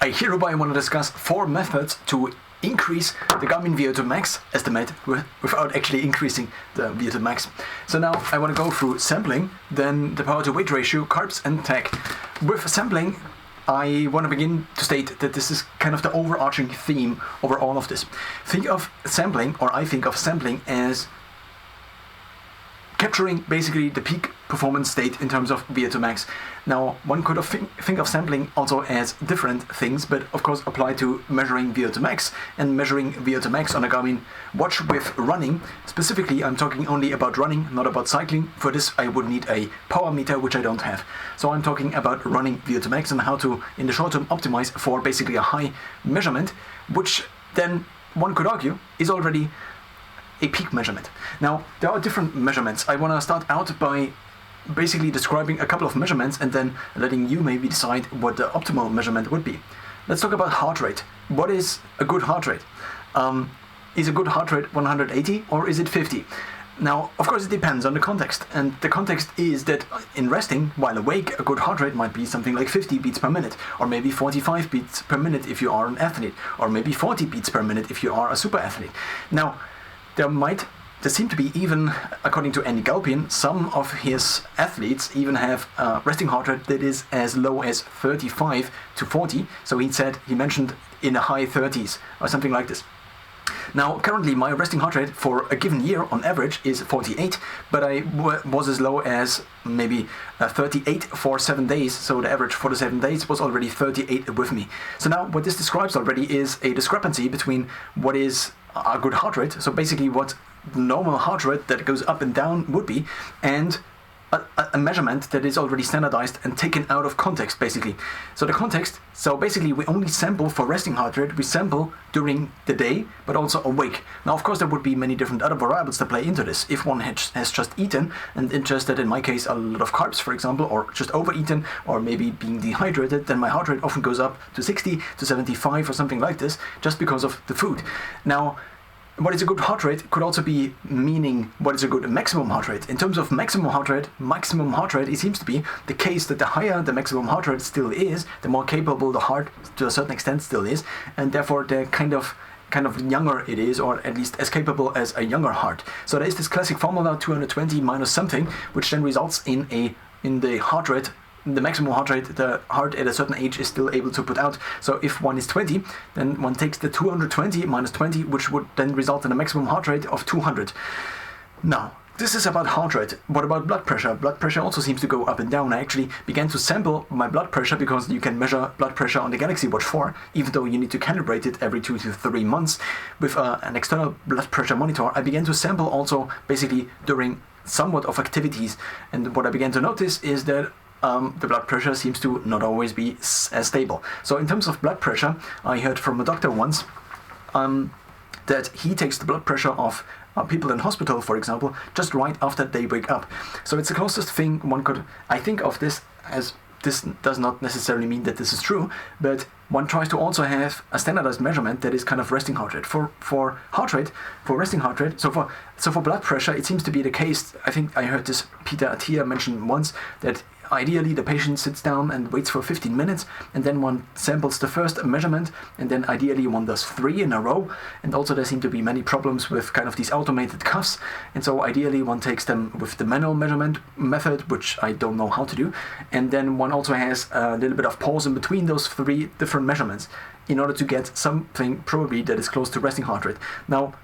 I hereby want to discuss 4 methods to increase the Garmin VO2 max estimate without actually increasing the VO2 max. So now I want to go through sampling, then the power to weight ratio, carbs and tech. With sampling, I want to begin to state that this is kind of the overarching theme over all of this. Think of sampling, or I think of sampling as capturing basically the peak performance state in terms of VO2 max. Now, one could think of sampling also as different things, but of course apply to measuring VO2 max and measuring VO2 max on a Garmin watch with running. Specifically, I'm talking only about running, not about cycling. For this, I would need a power meter, which I don't have. So I'm talking about running VO2 max and how to, in the short term, optimize for basically a high measurement, which then one could argue is already a peak measurement. Now, there are different measurements. I want to start out by basically describing a couple of measurements and then letting you maybe decide what the optimal measurement would be. Let's talk about heart rate. What is a good heart rate? Is a good heart rate 180 or is it 50? Now, of course, it depends on the context. And the context is that in resting, while awake, a good heart rate might be something like 50 beats per minute, or maybe 45 beats per minute if you are an athlete, or maybe 40 beats per minute if you are a super athlete. Now, there seem to be, even according to Andy Galpin, some of his athletes even have a resting heart rate that is as low as 35 to 40. So he mentioned in the high 30s or something like this. Now, currently my resting heart rate for a given year on average is 48, but I was as low as maybe 38 for 7 days. So the average for the 7 days was already 38 with me. So now what this describes already is a discrepancy between what is a good heart rate, so basically what normal heart rate that goes up and down would be, and a measurement that is already standardized and taken out of context, basically. So the context, so basically we only sample for resting heart rate, we sample during the day, but also awake. Now, of course, there would be many different other variables that play into this. If one has just eaten and ingested, in my case, a lot of carbs, for example, or just overeaten, or maybe being dehydrated, then my heart rate often goes up to 60 to 75 or something like this, just because of the food. Now, what is a good heart rate could also be meaning what is a good maximum heart rate. In terms of maximum heart rate, it seems to be the case that the higher the maximum heart rate still is, the more capable the heart to a certain extent still is, and therefore the kind of younger it is, or at least as capable as a younger heart. So there is this classic formula, 220 minus something, which then results in the heart rate, the maximum heart rate the heart at a certain age is still able to put out. So if one is 20, then one takes the 220 minus 20, which would then result in a maximum heart rate of 200. Now, this is about heart rate. What about blood pressure? Blood pressure also seems to go up and down. I actually began to sample my blood pressure because you can measure blood pressure on the Galaxy Watch 4, even though you need to calibrate it every 2 to 3 months with an external blood pressure monitor. I began to sample also basically during somewhat of activities, and what I began to notice is that the blood pressure seems to not always be as stable. So in terms of blood pressure, I heard from a doctor once that he takes the blood pressure of people in hospital, for example, just right after they wake up. So it's the closest thing one could, I think of this as, this does not necessarily mean that this is true, but one tries to also have a standardized measurement that is kind of resting heart rate. For resting heart rate, so for blood pressure, it seems to be the case, I think I heard this Peter Attia mention once, that ideally the patient sits down and waits for 15 minutes, and then one samples the first measurement, and then ideally one does 3 in a row. And also there seem to be many problems with kind of these automated cuffs, and so ideally one takes them with the manual measurement method, which I don't know how to do, and then one also has a little bit of pause in between those 3 different measurements in order to get something probably that is close to resting heart rate. Now,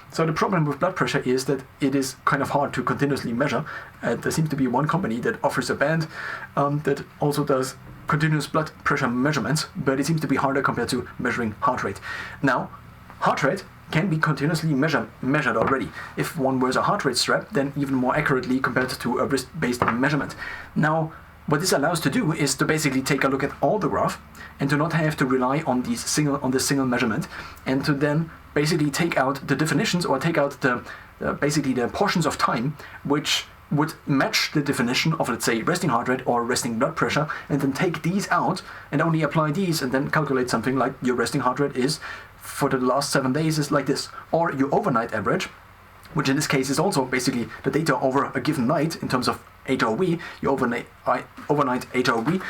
so the problem with blood pressure is that it is kind of hard to continuously measure. There seems to be one company that offers a band that also does continuous blood pressure measurements, but it seems to be harder compared to measuring heart rate. Now, heart rate can be continuously measured already. If one wears a heart rate strap, then even more accurately compared to a wrist-based measurement. Now, what this allows to do is to basically take a look at all the graph and to not have to rely on this single measurement, and to then basically take out the definitions, or take out basically the portions of time which would match the definition of, let's say, resting heart rate or resting blood pressure, and then take these out and only apply these, and then calculate something like your resting heart rate is for the last 7 days is like this, or your overnight average, which in this case is also basically the data over a given night in terms of HRV, your overnight HRV,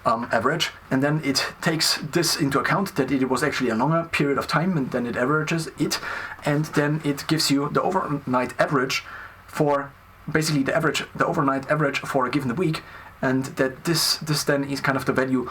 average, and then it takes this into account that it was actually a longer period of time, and then it averages it, and then it gives you the overnight average for basically the overnight average for a given week, and that this then is kind of the value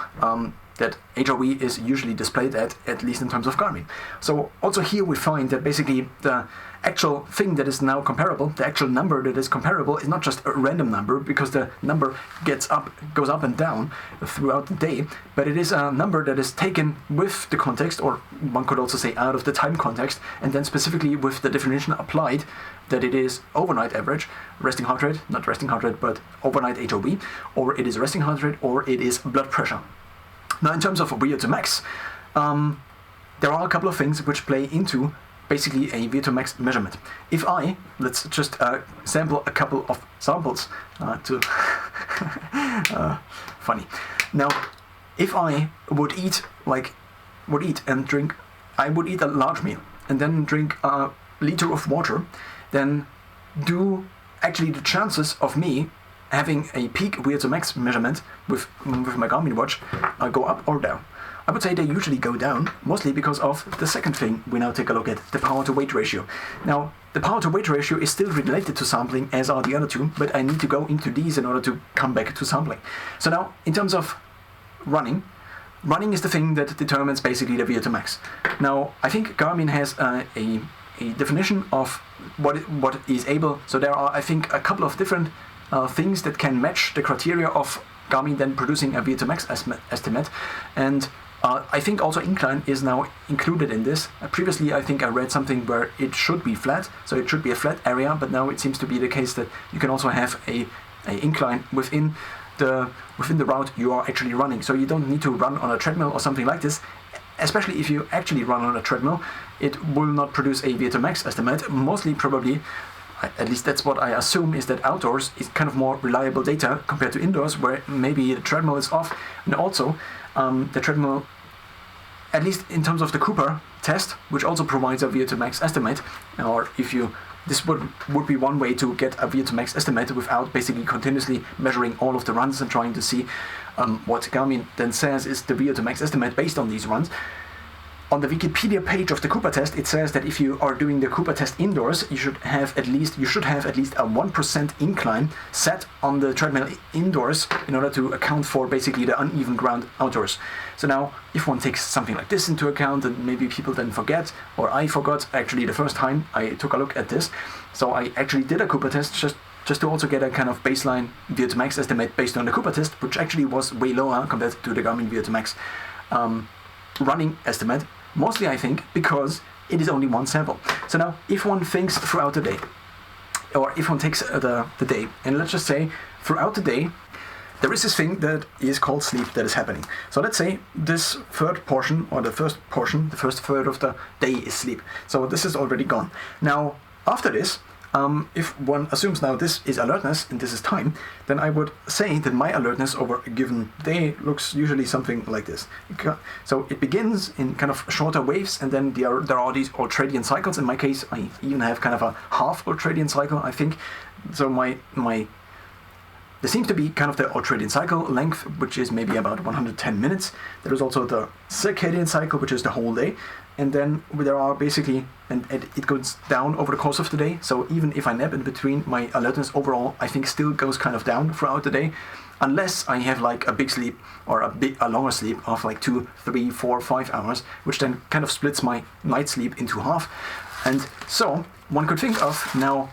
that HRV is usually displayed at least in terms of Garmin. So also here we find that basically the actual thing that is now comparable, the actual number that is comparable, is not just a random number, because the number goes up and down throughout the day, but it is a number that is taken with the context, or one could also say out of the time context, and then specifically with the definition applied that it is overnight average, resting heart rate, not resting heart rate, but overnight HRV, or it is resting heart rate, or it is blood pressure. Now, in terms of VO2 max, there are a couple of things which play into basically a VO2 max measurement. If let's just sample a couple of samples to funny. Now, if I would eat and drink, I would eat a large meal and then drink a liter of water, then do actually the chances of me having a peak VO2 max measurement with my Garmin watch go up or down? I would say they usually go down, mostly because of the second thing we now take a look at, the power to weight ratio. Now, the power to weight ratio is still related to sampling, as are the other two, but I need to go into these in order to come back to sampling. So now, in terms of running is the thing that determines basically the VO2 max. Now, I think Garmin has a definition of what is able. So there are, I think, a couple of different things that can match the criteria of Garmin then producing a VO2 max estimate, and I think also incline is now included in this. Previously, I think I read something where it should be flat, so it should be a flat area, but now it seems to be the case that you can also have a incline within the route you are actually running. So you don't need to run on a treadmill or something like this. Especially if you actually run on a treadmill, it will not produce a VO2 max estimate. Mostly, probably, at least that's what I assume, is that outdoors is kind of more reliable data compared to indoors, where maybe the treadmill is off. And also, the treadmill, at least in terms of the Cooper test, which also provides a VO2 max estimate, or this would be one way to get a VO2 max estimate without basically continuously measuring all of the runs and trying to see what Garmin then says is the VO2 max estimate based on these runs. On the Wikipedia page of the Cooper test, it says that if you are doing the Cooper test indoors, you should have at least a 1% incline set on the treadmill indoors in order to account for basically the uneven ground outdoors. So now, if one takes something like this into account, and maybe people then forget, or I forgot actually the first time I took a look at this, so I actually did a Cooper test just to also get a kind of baseline VO2 max estimate based on the Cooper test, which actually was way lower compared to the Garmin VO2 max running estimate. Mostly, I think, because it is only one sample. So now, if one thinks throughout the day, or if one takes the day, and let's just say throughout the day, there is this thing that is called sleep that is happening. So let's say this third portion, or the first third of the day is sleep. So this is already gone. Now, after this, if one assumes now this is alertness and this is time, then I would say that my alertness over a given day looks usually something like this. So it begins in kind of shorter waves, and then there are these ultradian cycles. In my case, I even have kind of a half ultradian cycle, I think. So there seems to be kind of the ultradian cycle length, which is maybe about 110 minutes. There is also the circadian cycle, which is the whole day. And then there are basically, and it goes down over the course of the day. So even if I nap in between, my alertness overall, I think, still goes kind of down throughout the day. Unless I have like a big sleep, or a longer sleep of like 2, 3, 4, 5 hours, which then kind of splits my night sleep into half. And so one could think of now,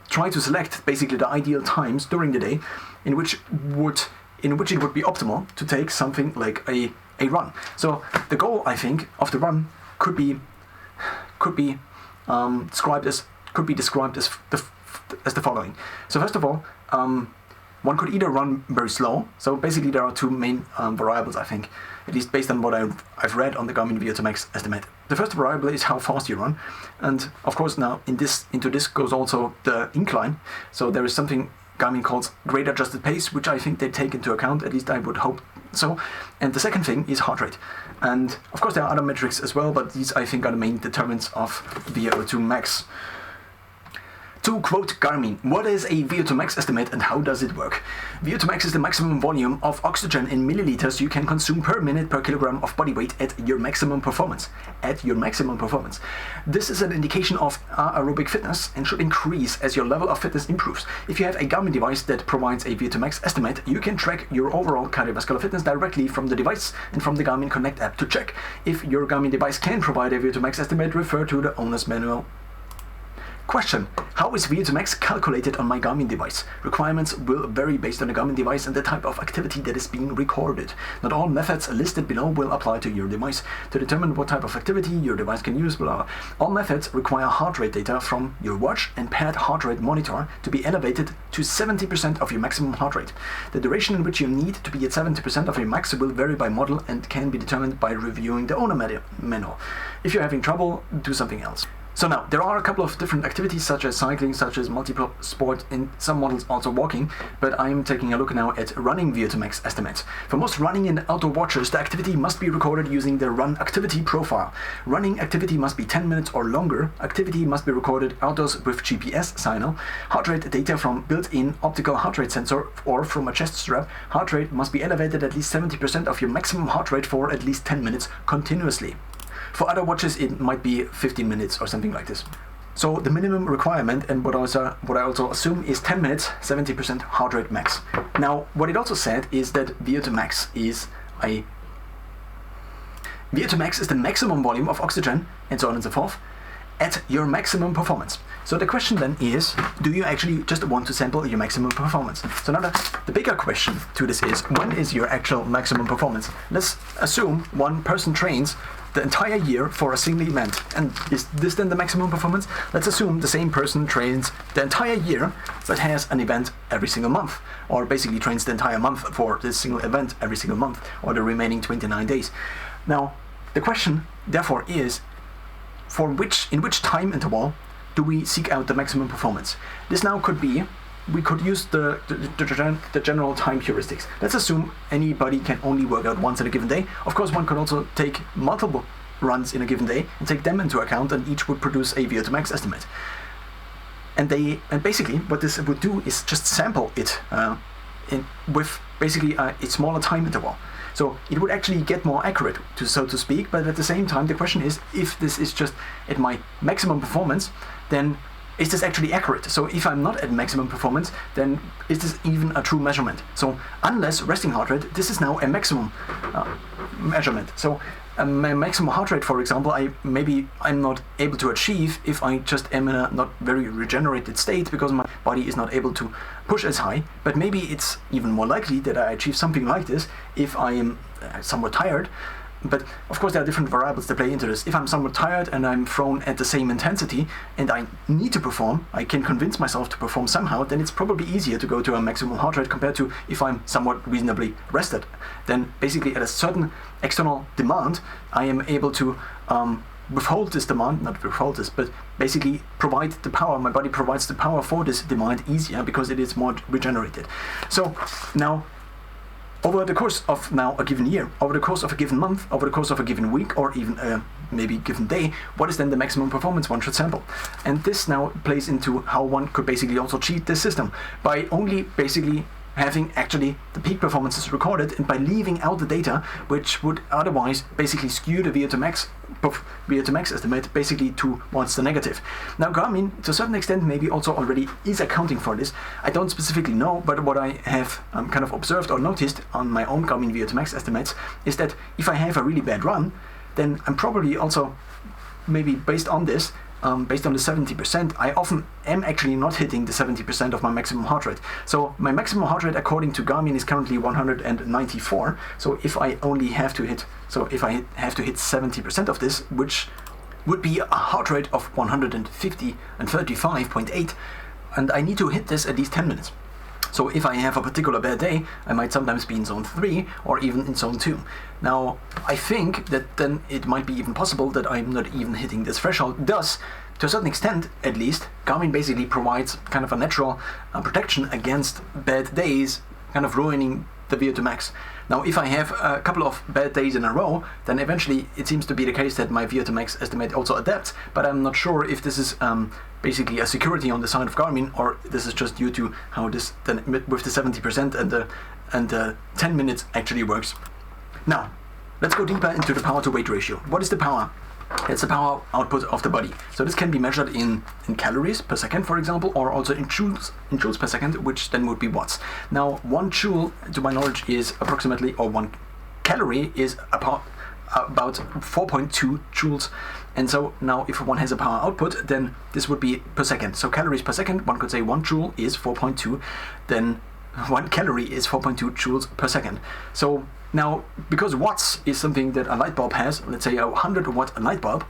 try to select basically the ideal times during the day in which it would be optimal to take something like a run. So the goal, I think, of the run could be described as the following. So first of all, one could either run very slow. So basically there are two main variables, I think, at least based on what I've read on the Garmin VO2 max estimate. The first variable is how fast you run, and of course now into this goes also the incline. So there is something Garmin calls grade adjusted pace, which I think they take into account, at least I would hope so. And the second thing is heart rate. And of course there are other metrics as well, but these I think are the main determinants of VO2 max. To quote Garmin, what is a VO2 max estimate and how does it work? VO2 max is the maximum volume of oxygen in milliliters you can consume per minute per kilogram of body weight at your maximum performance. At your maximum performance. This is an indication of aerobic fitness and should increase as your level of fitness improves. If you have a Garmin device that provides a VO2 max estimate, you can track your overall cardiovascular fitness directly from the device and from the Garmin Connect app. To check if your Garmin device can provide a VO2 max estimate, refer to the owner's manual. Question: how is VO2 max calculated on my Garmin device? Requirements will vary based on the Garmin device and the type of activity that is being recorded. Not all methods listed below will apply to your device. To determine what type of activity your device can use, all methods require heart rate data from your watch and paired heart rate monitor to be elevated to 70% of your maximum heart rate. The duration in which you need to be at 70% of your max will vary by model and can be determined by reviewing the owner manual. If you're having trouble, do something else. So now, there are a couple of different activities such as cycling, such as multiple sport, in some models also walking, but I'm taking a look now at running VO2 max estimates. For most running and outdoor watchers, the activity must be recorded using the run activity profile. Running activity must be 10 minutes or longer. Activity must be recorded outdoors with GPS signal. Heart rate data from built-in optical heart rate sensor or from a chest strap. Heart rate must be elevated at least 70% of your maximum heart rate for at least 10 minutes continuously. For other watches, it might be 15 minutes or something like this. So the minimum requirement, and what I also assume, is 10 minutes, 70% heart rate max. Now, what it also said is that VO2 max is the maximum volume of oxygen, and so on and so forth, at your maximum performance. So the question then is, do you actually just want to sample your maximum performance? So now the bigger question to this is, when is your actual maximum performance? Let's assume one person trains the entire year for a single event. And is this then the maximum performance? Let's assume the same person trains the entire year but has an event every single month, or basically trains the entire month for this single event every single month, or the remaining 29 days. Now, the question therefore is, in which time interval do we seek out the maximum performance? This now could be, we could use the general time heuristics. Let's assume anybody can only work out once in a given day. Of course, one could also take multiple runs in a given day and take them into account, and each would produce a VO2 max estimate. And basically what this would do is just sample it with basically a smaller time interval. So it would actually get more accurate, so to speak, but at the same time, the question is, if this is just at my maximum performance, then is this actually accurate? So if I'm not at maximum performance, then is this even a true measurement? So unless resting heart rate, this is now a maximum measurement. So my maximum heart rate, for example, I'm not able to achieve if I just am in a not very regenerated state, because my body is not able to push as high. But maybe it's even more likely that I achieve something like this if I am somewhat tired. But of course there are different variables that play into this. If I'm somewhat tired and I'm thrown at the same intensity and I need to perform, I can convince myself to perform somehow, then it's probably easier to go to a maximum heart rate compared to if I'm somewhat reasonably rested. Then basically at a certain external demand, I am able to withhold this demand, not withhold this, but basically provide the power. My body provides the power for this demand easier because it is more regenerated. So now, over the course of now a given year, over the course of a given month, over the course of a given week, or even maybe given day, what is then the maximum performance one should sample? And this now plays into how one could basically also cheat this system by only basically having actually the peak performances recorded, and by leaving out the data which would otherwise basically skew the VO2 max estimate basically towards the negative. Now Garmin, to a certain extent, maybe also already is accounting for this. I don't specifically know, but what I have kind of observed or noticed on my own Garmin VO2 max estimates is that if I have a really bad run, then I'm probably also, maybe based on this, based on the 70%, I often am actually not hitting the 70% of my maximum heart rate. So my maximum heart rate according to Garmin is currently 194. So if I have to hit 70% of this, which would be a heart rate of 150 and 35.8, and I need to hit this at least 10 minutes. So if I have a particular bad day, I might sometimes be in zone 3 or even in zone 2. Now, I think that then it might be even possible that I'm not even hitting this threshold. Thus, to a certain extent, at least, Garmin basically provides kind of a natural protection against bad days, kind of ruining the VO2 max. Now, if I have a couple of bad days in a row, then eventually it seems to be the case that my VO2 max estimate also adapts, but I'm not sure if this is basically a security on the side of Garmin, or this is just due to how this then with the 70% and the 10 minutes actually works. Now, let's go deeper into the power to weight ratio. What is the power? It's the power output of the body. So this can be measured in calories per second, for example, or also in joules per second, which then would be watts. Now, 1 joule, to my knowledge, is approximately, or 1 calorie is about 4.2 joules. And so now if one has a power output, then this would be per second. So calories per second, one could say 1 joule is 4.2, then 1 calorie is 4.2 joules per second. So now, because watts is something that a light bulb has, let's say a 100 watt light bulb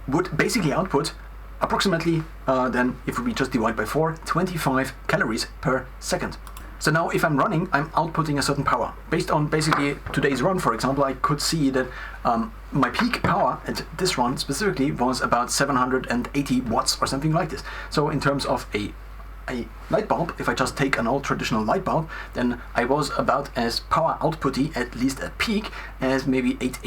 would basically output approximately, then if we just divide by 4, 25 calories per second. So now if I'm running, I'm outputting a certain power. Based on basically today's run, for example, I could see that my peak power at this run specifically was about 780 watts or something like this. So in terms of a light bulb, if I just take an old traditional light bulb, then I was about as power outputty, at least at peak, as maybe 8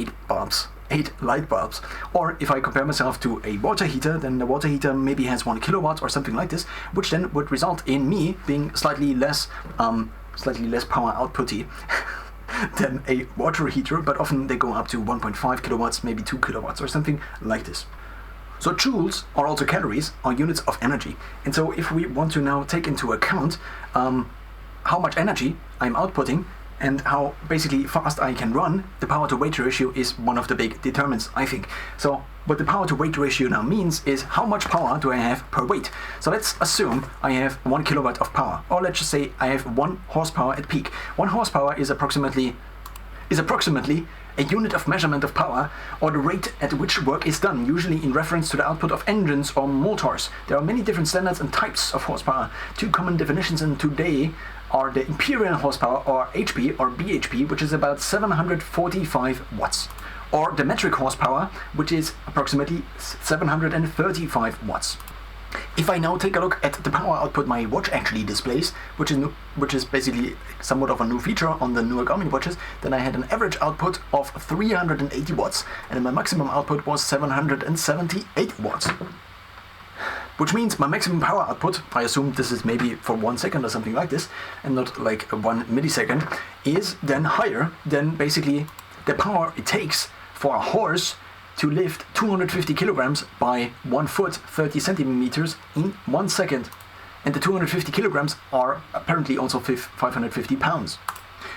light bulbs. Or if I compare myself to a water heater, then the water heater maybe has 1 kilowatt or something like this, which then would result in me being slightly less power outputty than a water heater, but often they go up to 1.5 kilowatts, maybe 2 kilowatts or something like this. So joules, or also calories, are units of energy. And so if we want to now take into account how much energy I'm outputting and how basically fast I can run, the power to weight ratio is one of the big determinants, I think. So what the power to weight ratio now means is how much power do I have per weight. So let's assume I have 1 kilowatt of power, or let's just say I have 1 horsepower at peak. 1 horsepower is approximately a unit of measurement of power, or the rate at which work is done, usually in reference to the output of engines or motors. There are many different standards and types of horsepower. 2 common definitions in today are the imperial horsepower, or HP or BHP, which is about 745 watts, or the metric horsepower, which is approximately 735 watts. If I now take a look at the power output my watch actually displays, which is basically somewhat of a new feature on the newer Garmin watches, then I had an average output of 380 watts, and my maximum output was 778 watts. Which means my maximum power output, I assume this is maybe for 1 second or something like this, and not like 1 millisecond, is then higher than basically the power it takes for a horse to lift 250 kilograms by 1 foot, 30 centimeters in 1 second. And the 250 kilograms are apparently also 550 pounds.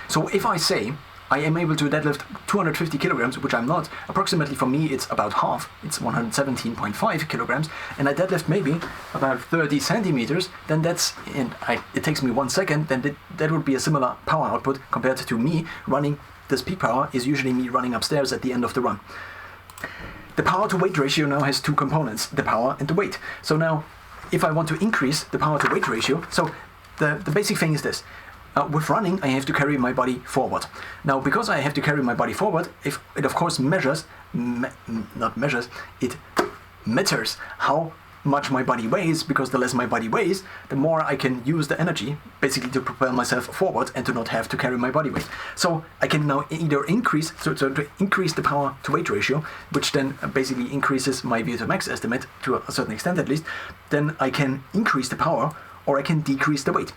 So if I say I am able to deadlift 250 kilograms, which I'm not, approximately for me it's about half, it's 117.5 kilograms, and I deadlift maybe about 30 centimeters, then it takes me 1 second, then that would be a similar power output compared to me running. This peak power is usually me running upstairs at the end of the run. The power to weight ratio now has 2 components, the power and the weight. So now, if I want to increase the power to weight ratio, so the basic thing is this. With running, I have to carry my body forward. Now, because I have to carry my body forward, if it of course it matters how much my body weighs, because the less my body weighs, the more I can use the energy basically to propel myself forward and to not have to carry my body weight. So I can now either increase the power to weight ratio, which then basically increases my VO2 max estimate to a certain extent at least. Then I can increase the power, or I can decrease the weight.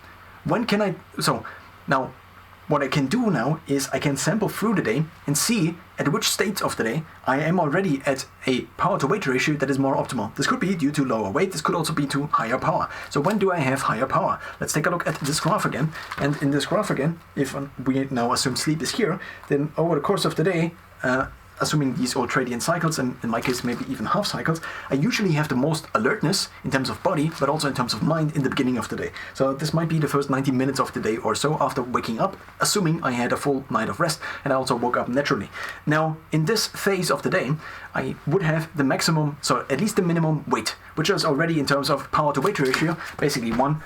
Now what I can do now is I can sample through the day and see at which states of the day I am already at a power to weight ratio that is more optimal. This could be due to lower weight, this could also be to higher power. So when do I have higher power? Let's take a look at this graph again. And in this graph again, if we now assume sleep is here, then over the course of the day, assuming these ultradian cycles, and in my case maybe even half cycles, I usually have the most alertness in terms of body, but also in terms of mind in the beginning of the day. So this might be the first 90 minutes of the day or so after waking up, assuming I had a full night of rest and I also woke up naturally. Now, in this phase of the day, I would have the maximum, so at least the minimum weight, which is already in terms of power to weight ratio, basically one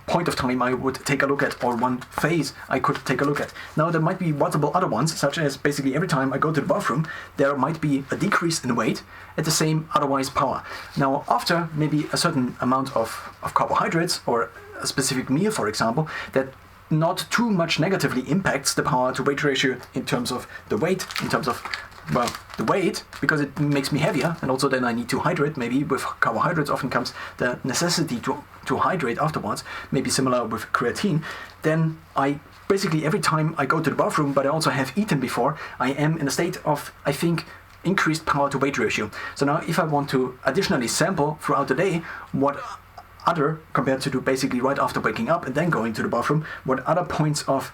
point of time I would take a look at, or one phase I could take a look at. Now there might be multiple other ones, such as basically every time I go to the bathroom, there might be a decrease in weight at the same otherwise power. Now after maybe a certain amount of carbohydrates, or a specific meal for example, that not too much negatively impacts the power to weight ratio in terms of the weight, in terms of, well, the weight, because it makes me heavier, and also then I need to hydrate. Maybe with carbohydrates often comes the necessity to hydrate afterwards, maybe similar with creatine. Then I basically, every time I go to the bathroom, but I also have eaten before, I am in a state of, I think, increased power to weight ratio. So now if I want to additionally sample throughout the day what other, compared to do basically right after waking up and then going to the bathroom, what other points of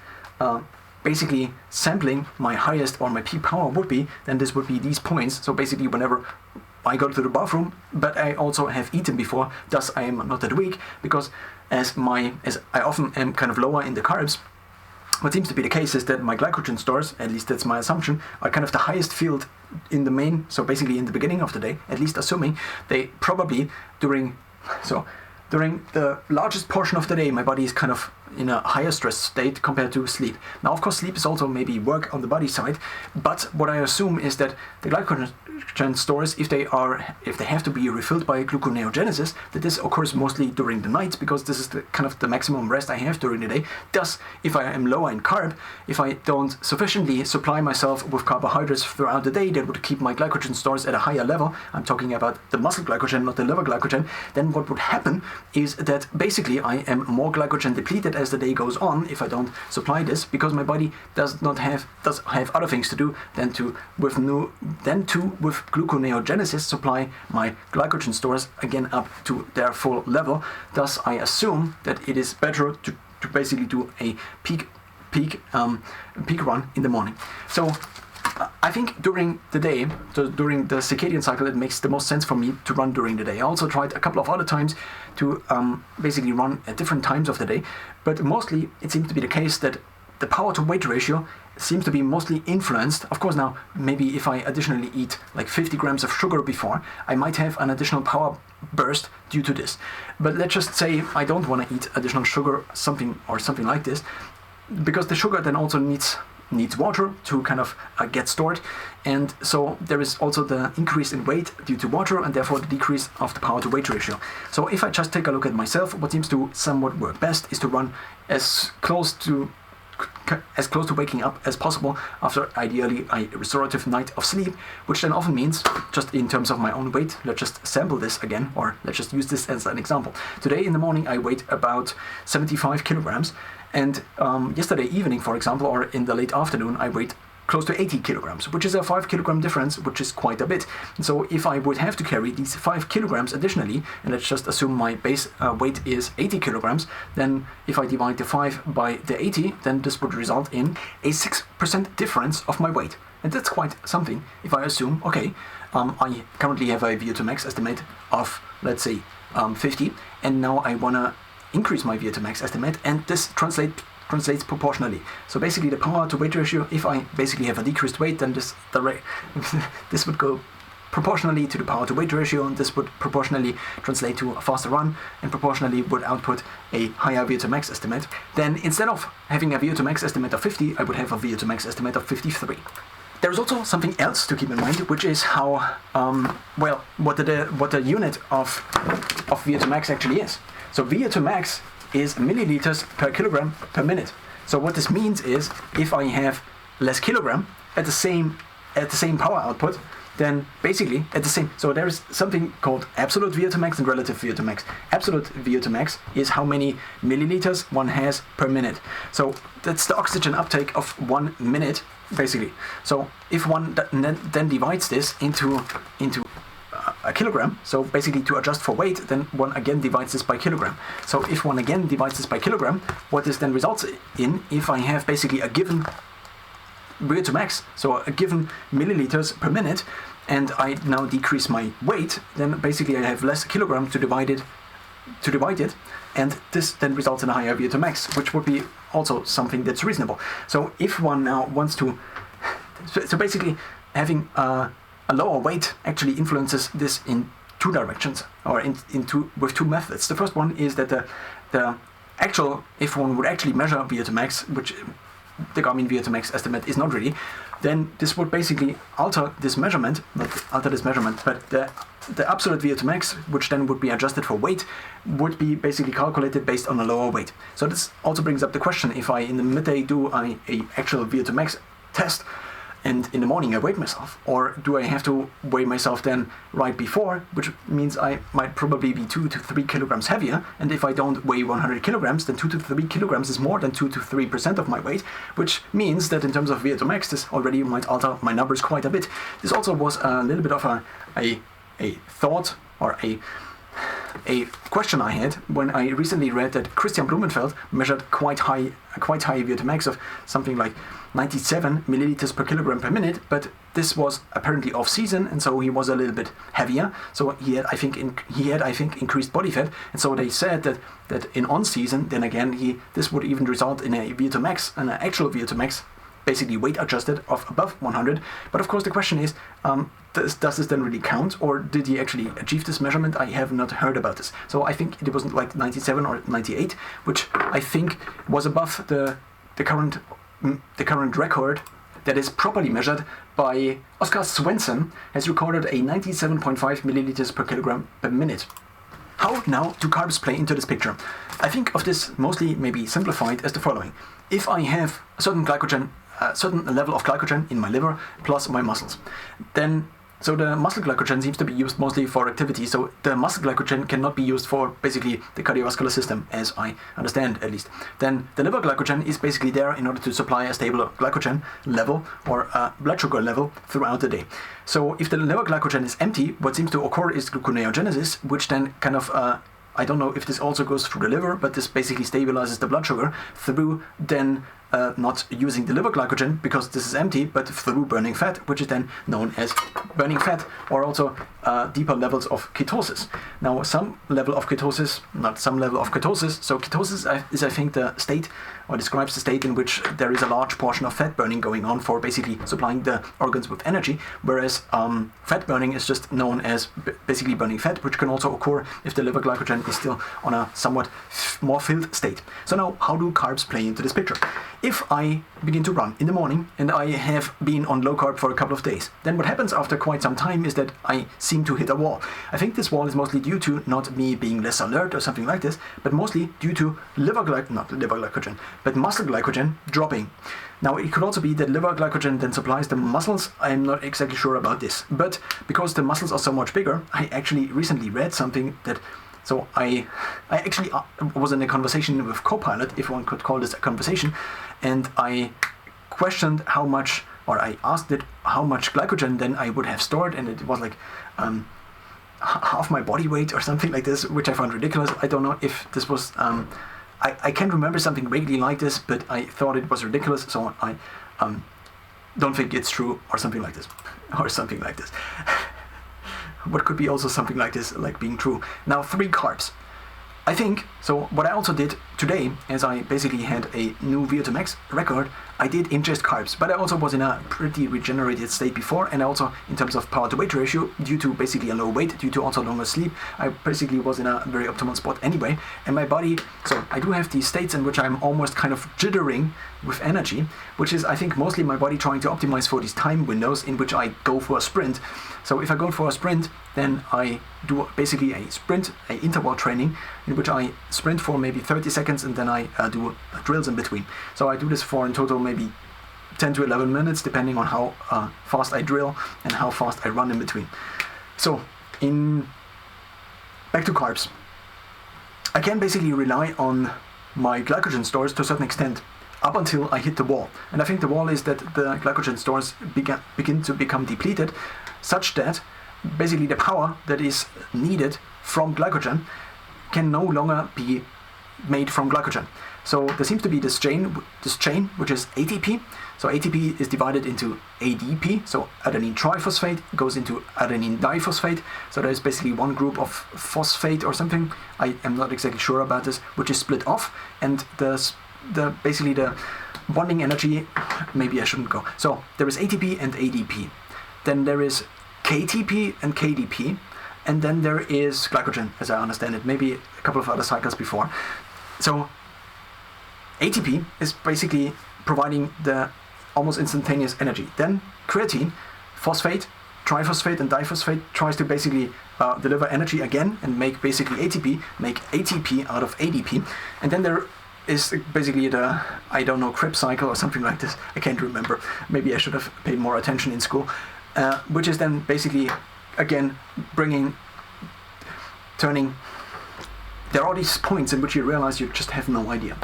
basically sampling my highest or my peak power would be, then this would be these points. So basically whenever I go to the bathroom, but I also have eaten before, thus I am not that weak, because as I often am kind of lower in the carbs, what seems to be the case is that my glycogen stores, at least that's my assumption, are kind of the highest field in the main, so basically in the beginning of the day, at least assuming they probably during the largest portion of the day, my body is kind of in a higher stress state compared to sleep. Now, of course, sleep is also maybe work on the body side, but what I assume is that the glycogen stores, if they have to be refilled by gluconeogenesis, that this occurs mostly during the night, because this is the kind of the maximum rest I have during the day. Thus, if I am lower in carb, if I don't sufficiently supply myself with carbohydrates throughout the day that would keep my glycogen stores at a higher level, I'm talking about the muscle glycogen, not the liver glycogen, then what would happen is that basically I am more glycogen depleted as the day goes on if I don't supply this, because my body does have other things to do than to with gluconeogenesis supply my glycogen stores again up to their full level. Thus, I assume that it is better to basically do a peak run in the morning. So I think during the day, during the circadian cycle, it makes the most sense for me to run during the day. I also tried a couple of other times to basically run at different times of the day, but mostly it seems to be the case that the power to weight ratio seems to be mostly influenced. Of course, now maybe if I additionally eat like 50 grams of sugar before, I might have an additional power burst due to this. But let's just say I don't want to eat additional sugar, something like this, because the sugar then also needs water to kind of get stored, and so there is also the increase in weight due to water, and therefore the decrease of the power to weight ratio. So if I just take a look at myself, what seems to somewhat work best is to run as close to waking up as possible after ideally a restorative night of sleep, which then often means, just in terms of my own weight, let's just sample this again, or let's just use this as an example. Today in the morning I weighed about 75 kilograms, and yesterday evening, for example, or in the late afternoon, I weighed close to 80 kilograms, which is a 5 kilogram difference, which is quite a bit. And so if I would have to carry these 5 kilograms additionally, and let's just assume my base weight is 80 kilograms, then if I divide the 5 by the 80, then this would result in a 6% difference of my weight. And that's quite something if I assume, okay, I currently have a VO2 max estimate of, let's say, 50, and now I want to increase my VO2 max estimate, and this translates proportionally. So basically the power to weight ratio, if I basically have a decreased weight, then this would go proportionally to the power to weight ratio, and this would proportionally translate to a faster run, and proportionally would output a higher VO2 max estimate. Then instead of having a VO2 max estimate of 50, I would have a VO2 max estimate of 53. There's also something else to keep in mind, which is how what the unit of VO2 max actually is. So VO2 max is milliliters per kilogram per minute. So what this means is, if I have less kilogram at the same power output, then basically at the same. So there is something called absolute VO2 max and relative VO2 max. Absolute VO2 max is how many milliliters one has per minute. So that's the oxygen uptake of 1 minute, basically. So if one then divides this into a kilogram, so basically to adjust for weight, then one again divides this by kilogram. So if one again divides this by kilogram, what this then results in, if I have basically a given VO2 max, so a given milliliters per minute, and I now decrease my weight, then basically I have less kilogram to divide it, and this then results in a higher VO2 max, which would be also something that's reasonable. So if one now wants to, so basically having a lower weight actually influences this in two directions, or with two methods. The first one is that the actual, if one would actually measure VO2 max, which the Garmin VO2 max estimate is not really, then this would basically alter this measurement, not alter this measurement, but the the absolute VO2 max, which then would be adjusted for weight, would be basically calculated based on a lower weight. So this also brings up the question, if I in the midday do a actual VO2 max test, and in the morning I weigh myself, or do I have to weigh myself then right before, which means I might probably be 2 to 3 kilograms heavier, and if I don't weigh 100 kilograms, then 2 to 3 kilograms is more than 2 to 3% of my weight, which means that in terms of VO2 max, this already might alter my numbers quite a bit. This also was a little bit of a thought, or a question I had when I recently read that Christian Blumenfeld measured quite high VO2 max of something like 97 milliliters per kilogram per minute, but this was apparently off season, and so he was a little bit heavier. So he had, I think, increased body fat, and so they said that in on season, then again, this would even result in a VO2 max, an actual VO2 max, basically weight adjusted of above 100. But of course the question is, does this then really count, or did he actually achieve this measurement? I have not heard about this. So I think it wasn't like 97 or 98, which I think was above the current record that is properly measured by Oskar Svensson, has recorded a 97.5 milliliters per kilogram per minute. How now do carbs play into this picture? I think of this mostly maybe simplified as the following. If I have a certain level of glycogen in my liver plus my muscles, then so the muscle glycogen seems to be used mostly for activity, so the muscle glycogen cannot be used for basically the cardiovascular system, as I understand at least. Then the liver glycogen is basically there in order to supply a stable glycogen level or blood sugar level throughout the day. So if the liver glycogen is empty, what seems to occur is gluconeogenesis, which then kind of I don't know if this also goes through the liver, but this basically stabilizes the blood sugar through then not using the liver glycogen because this is empty, but through burning fat, which is then known as burning fat, or also deeper levels of ketosis. Now, some level of ketosis, so ketosis is, I think, the state, or describes the state in which there is a large portion of fat burning going on for basically supplying the organs with energy, whereas fat burning is just known as basically burning fat, which can also occur if the liver glycogen is still on a somewhat more filled state. So now, how do carbs play into this picture? If I begin to run in the morning and I have been on low carb for a couple of days, then what happens after quite some time is that I seem to hit a wall. I think this wall is mostly due to not me being less alert or something like this, but mostly due to muscle glycogen dropping. Now, it could also be that liver glycogen then supplies the muscles. I'm not exactly sure about this, but because the muscles are so much bigger, I actually recently read something that. So I actually was in a conversation with Copilot, if one could call this a conversation, and I questioned how much, or I asked it how much glycogen then I would have stored, and it was like half my body weight or something like this, which I found ridiculous. I don't know if this was, I can't remember something vaguely like this, but I thought it was ridiculous, so I don't think it's true, or something like this, What could be also something like this, like being true. Now, 3 carbs. I think, so what I also did today, as I basically had a new VO2 max record, I did ingest carbs, but I also was in a pretty regenerated state before, and also in terms of power to weight ratio, due to basically a low weight, due to also longer sleep, I basically was in a very optimal spot anyway, and my body, so I do have these states in which I'm almost kind of jittering with energy, which is, I think, mostly my body trying to optimize for these time windows in which I go for a sprint. So if I go for a sprint, then I do basically a sprint, an interval training, in which I sprint for maybe 30 seconds and then I do drills in between. So I do this for in total maybe 10 to 11 minutes, depending on how fast I drill and how fast I run in between. So back to carbs. I can basically rely on my glycogen stores to a certain extent up until I hit the wall. And I think the wall is that the glycogen stores begin to become depleted, such that basically the power that is needed from glycogen can no longer be made from glycogen. So there seems to be this chain which is ATP. So ATP is divided into ADP, so adenine triphosphate goes into adenine diphosphate. So there is basically one group of phosphate or something, I am not exactly sure about this, which is split off, and the bonding energy, maybe I shouldn't go. So there is ATP and ADP. Then there is KTP and KDP, and then there is glycogen, as I understand it, maybe a couple of other cycles before. So ATP is basically providing the almost instantaneous energy. Then creatine, phosphate, triphosphate and diphosphate tries to basically deliver energy again and make basically ATP, make ATP out of ADP. And then there is basically the, I don't know, Krebs cycle or something like this. I can't remember. Maybe I should have paid more attention in school. Which is then basically, again, there are these points in which you realize you just have no idea.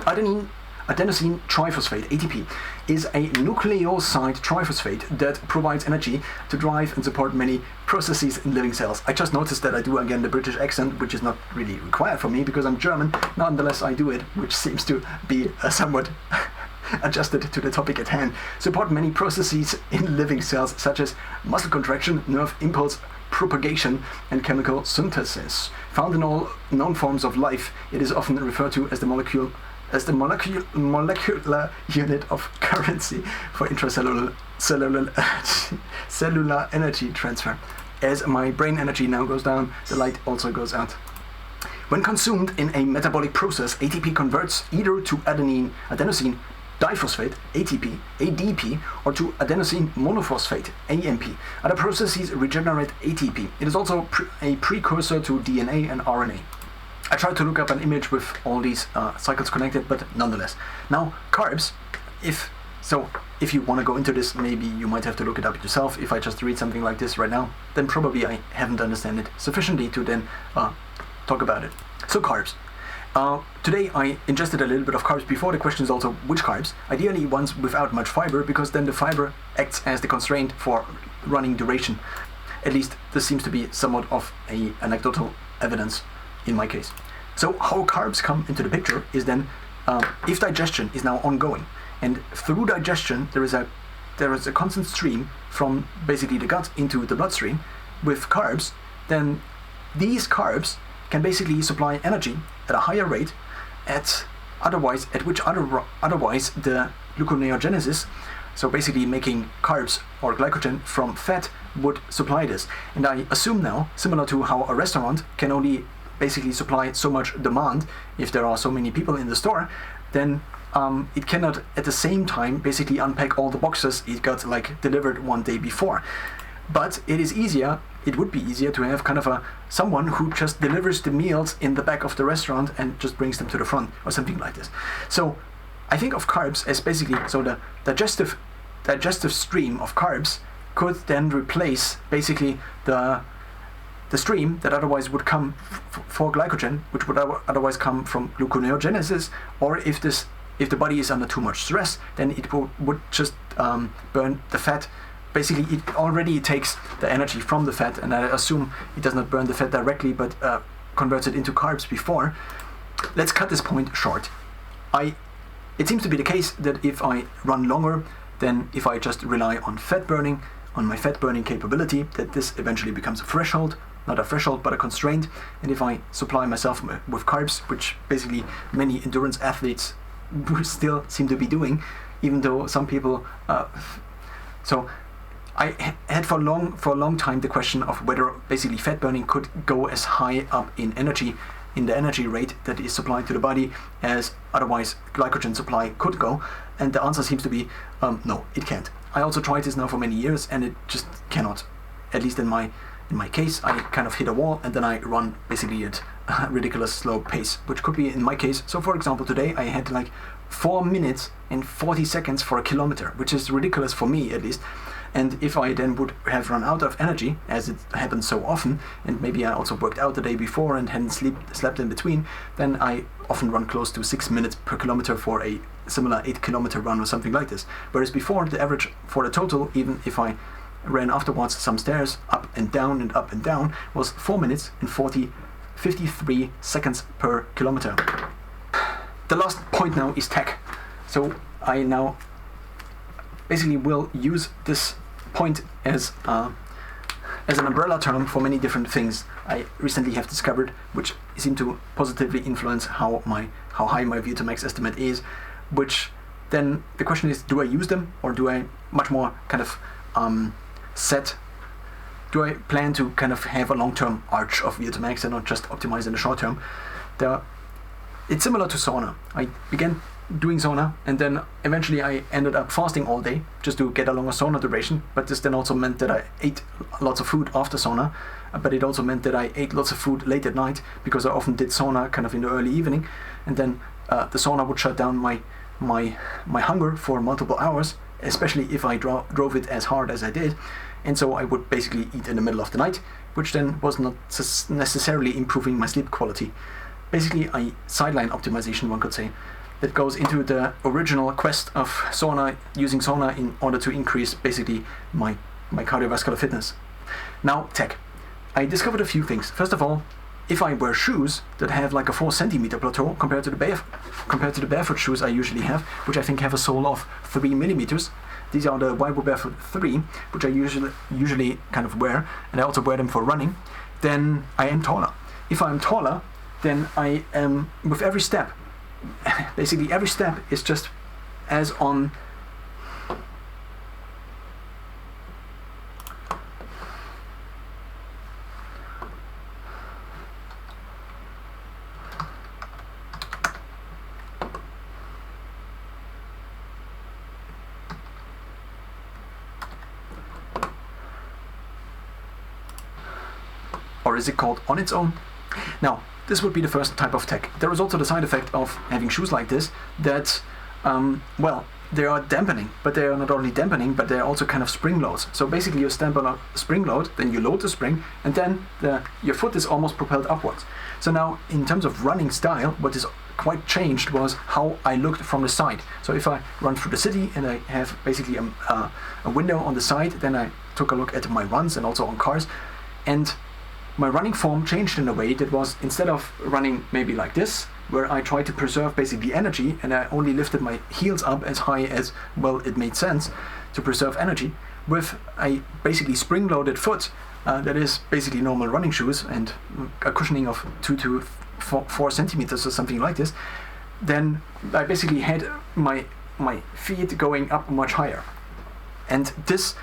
Adenosine triphosphate, ATP, is a nucleoside triphosphate that provides energy to drive and support many processes in living cells. I just noticed that I do again the British accent, which is not really required for me because I'm German. Nonetheless, I do it, which seems to be somewhat adjusted to the topic at hand. Support many processes in living cells, such as muscle contraction, nerve impulse propagation, and chemical synthesis. Found in all known forms of life, it is often referred to as the molecular unit of currency for intracellular cellular energy transfer. As my brain energy now goes down, the light also goes out. When consumed in a metabolic process, ATP converts either to adenosine diphosphate, ATP, ADP, or to adenosine monophosphate, AMP. Other processes regenerate ATP. It is also a precursor to DNA and RNA. I tried to look up an image with all these cycles connected, but nonetheless. Now, carbs, if you want to go into this, maybe you might have to look it up yourself. If I just read something like this right now, then probably I haven't understood it sufficiently to then talk about it. So carbs. Today I ingested a little bit of carbs before. The question is also which carbs. Ideally ones without much fiber, because then the fiber acts as the constraint for running duration. At least this seems to be somewhat of a anecdotal evidence in my case. So how carbs come into the picture is then if digestion is now ongoing, and through digestion there is a constant stream from basically the gut into the bloodstream with carbs, then these carbs can basically supply energy at a higher rate at which otherwise the gluconeogenesis, so basically making carbs or glycogen from fat, would supply this. And I assume now, similar to how a restaurant can only basically supply so much demand if there are so many people in the store, then it cannot at the same time basically unpack all the boxes it got like delivered one day before. But it would be easier to have kind of someone who just delivers the meals in the back of the restaurant and just brings them to the front or something like this. So I think of carbs as basically, so the digestive stream of carbs could then replace basically the stream that otherwise would come for glycogen, which would otherwise come from gluconeogenesis, or if the body is under too much stress, then it would just burn the fat. Basically, it already takes the energy from the fat, and I assume it does not burn the fat directly, but converts it into carbs before. Let's cut this point short. It seems to be the case that if I run longer, then if I just rely on fat burning, on my fat burning capability, that this eventually becomes a threshold, not a threshold, but a constraint. And if I supply myself with carbs, which basically many endurance athletes still seem to be doing, even though some people, so I had for a long time the question of whether basically fat burning could go as high up in the energy rate that is supplied to the body as otherwise glycogen supply could go, and the answer seems to be no, it can't. I also tried this now for many years, and it just cannot. At least in my case, I kind of hit a wall, and then I run basically at a ridiculous slow pace, which could be in my case. So for example, today I had like 4 minutes and 40 seconds for a kilometer, which is ridiculous for me at least. And if I then would have run out of energy, as it happens so often, and maybe I also worked out the day before and hadn't slept in between, then I often run close to 6 minutes per kilometer for a similar 8-kilometer run or something like this. Whereas before, the average for the total, even if I ran afterwards some stairs up and down, was 4 minutes and 53 seconds per kilometer. The last point now is tech. So I now basically will use this point as an umbrella term for many different things I recently have discovered, which seem to positively influence how high my VO2 max estimate is. Which then the question is, do I use them, or do I much more kind of do I plan to kind of have a long-term arch of VO2 max and not just optimize in the short term? It's similar to sauna. I began doing sauna, and then eventually I ended up fasting all day just to get a longer sauna duration, but this then also meant that I ate lots of food after sauna, but it also meant that I ate lots of food late at night because I often did sauna kind of in the early evening, and then the sauna would shut down my hunger for multiple hours, especially if I drove it as hard as I did, and so I would basically eat in the middle of the night, which then was not necessarily improving my sleep quality. Basically a sideline optimization, one could say, that goes into the original quest of using sauna in order to increase basically my cardiovascular fitness. Now, tech. I discovered a few things. First of all, if I wear shoes that have like a 4 centimeter plateau compared to the barefoot shoes I usually have, which I think have a sole of 3 millimeters, these are the Vibo Barefoot 3, which I usually kind of wear, and I also wear them for running, then I am taller. If I'm taller, then I am, with every step, basically every step is just as on or is it called on its own? Now, this would be the first type of tech. There is also the side effect of having shoes like this that, well, they are dampening, but they are not only dampening, but they are also kind of spring loads. So basically you stamp on a spring load, then you load the spring, and then your foot is almost propelled upwards. So now, in terms of running style, what is quite changed was how I looked from the side. So if I run through the city and I have basically a window on the side, then I took a look at my runs and also on cars, and my running form changed in a way that was, instead of running maybe like this, where I tried to preserve basically energy and I only lifted my heels up as high as, well, it made sense to preserve energy, with a basically spring-loaded foot that is basically normal running shoes and a cushioning of 2 to 4 centimeters or something like this, then I basically had my feet going up much higher. And this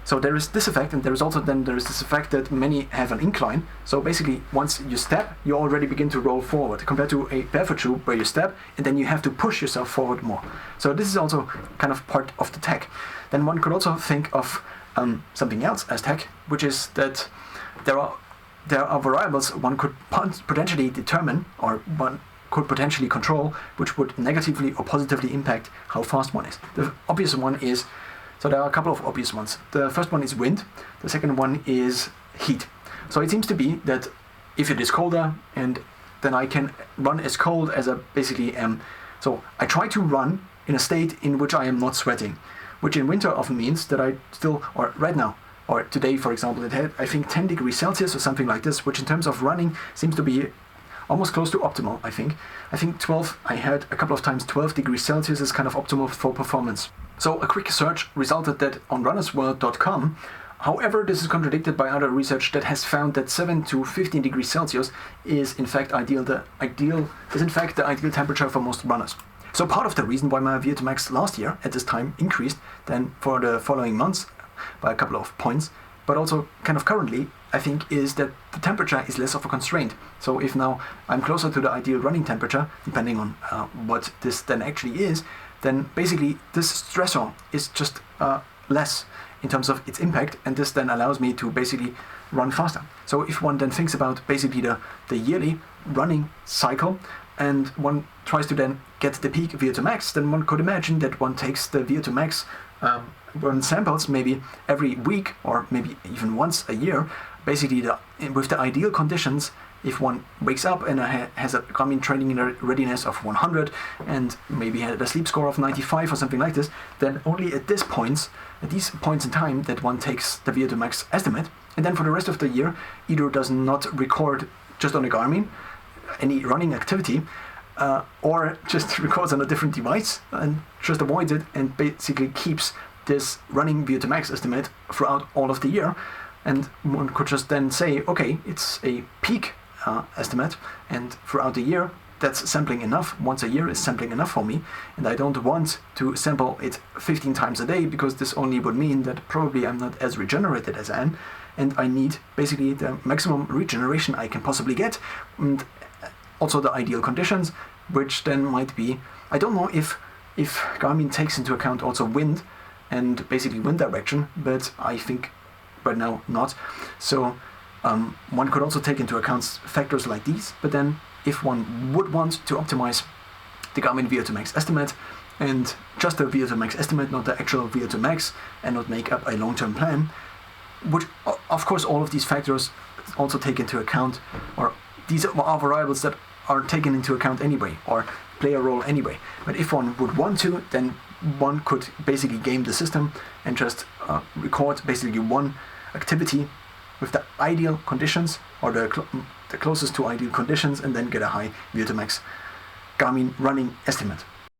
so there is this effect, and there is this effect that many have an incline. So basically, once you step, you already begin to roll forward, compared to a barefoot shoe where you step and then you have to push yourself forward more. So this is also kind of part of the tech. Then one could also think of something else as tech, which is that there are variables one could potentially determine, or one could potentially control, which would negatively or positively impact how fast one is. The obvious one is, so there are a couple of obvious ones. The first one is wind. The second one is heat. So it seems to be that if it is colder, and then I can run as cold as I basically am. So I try to run in a state in which I am not sweating, which in winter often means that I still, or right now, or today for example, it had I think 10 degrees Celsius or something like this, which in terms of running seems to be almost close to optimal, I think. I think 12, I had a couple of times 12 degrees Celsius is kind of optimal for performance. So a quick search resulted that on runnersworld.com, however, this is contradicted by other research that has found that 7 to 15 degrees Celsius is in fact the ideal temperature for most runners. So part of the reason why my VO2 max last year at this time increased then for the following months by a couple of points, but also kind of currently, I think, is that the temperature is less of a constraint. So if now I'm closer to the ideal running temperature, depending on what this then actually is, then basically this stressor is just less in terms of its impact, and this then allows me to basically run faster. So if one then thinks about basically the yearly running cycle, and one tries to then get the peak VO2 max, then one could imagine that one takes the VO2 max, one samples maybe every week or maybe even once a year, basically with the ideal conditions. If one wakes up and has a Garmin training readiness of 100 and maybe had a sleep score of 95 or something like this, then only at these points in time that one takes the VO2 max estimate, and then for the rest of the year either does not record just on a Garmin any running activity, or just records on a different device and just avoids it and basically keeps this running VO2 max estimate throughout all of the year. And one could just then say, okay, it's a peak estimate, and throughout the year that's sampling enough. Once a year is sampling enough for me, and I don't want to sample it 15 times a day, because this only would mean that probably I'm not as regenerated as I am, and I need basically the maximum regeneration I can possibly get, and also the ideal conditions, which then might be, I don't know if Garmin takes into account also wind and basically wind direction, but I think right now not. So One could also take into account factors like these, but then if one would want to optimize the Garmin VO2 Max estimate, and just the VO2 Max estimate, not the actual VO2 Max, and not make up a long-term plan, would, of course, all of these factors also take into account, or these are variables that are taken into account anyway, or play a role anyway. But if one would want to, then one could basically game the system and just record basically one activity with the ideal conditions, or the closest to ideal conditions, and then get a high VO2 Max Garmin running estimate.